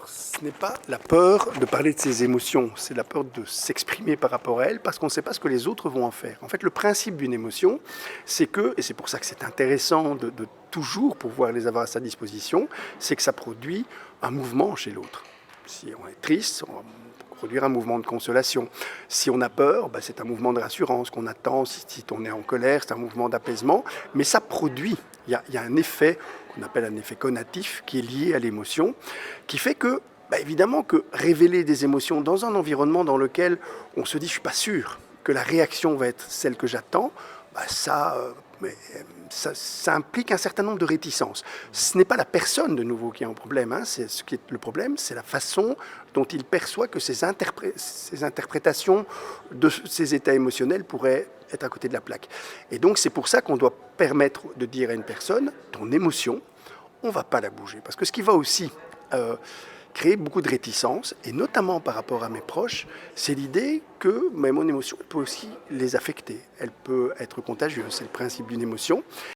ce n'est pas la peur de parler de ses émotions, c'est la peur de s'exprimer par rapport à elles parce qu'on ne sait pas ce que les autres vont en faire. En fait, le principe d'une émotion, c'est que, et c'est pour ça que c'est intéressant de toujours pouvoir les avoir à sa disposition, c'est que ça produit un mouvement chez l'autre. Si on est triste, on va produire un mouvement de consolation. Si on a peur, c'est un mouvement de rassurance qu'on attend. Si on est en colère, c'est un mouvement d'apaisement. Mais ça produit, il y a un effet qu'on appelle un effet conatif qui est lié à l'émotion, qui fait que, évidemment, que révéler des émotions dans un environnement dans lequel on se dit « je ne suis pas sûr que la réaction va être celle que j'attends », ça implique un certain nombre de réticences. Ce n'est pas la personne, de nouveau, qui a un problème. Ce qui est le problème, c'est la façon dont il perçoit que ses interprétations de ses états émotionnels pourraient être à côté de la plaque. Et donc, c'est pour ça qu'on doit permettre de dire à une personne, ton émotion, on ne va pas la bouger. Parce que ce qui va aussi créer beaucoup de réticences, et notamment par rapport à mes proches, c'est l'idée que mon émotion peut aussi les affecter. Elle peut être contagieuse, c'est le principe d'une émotion.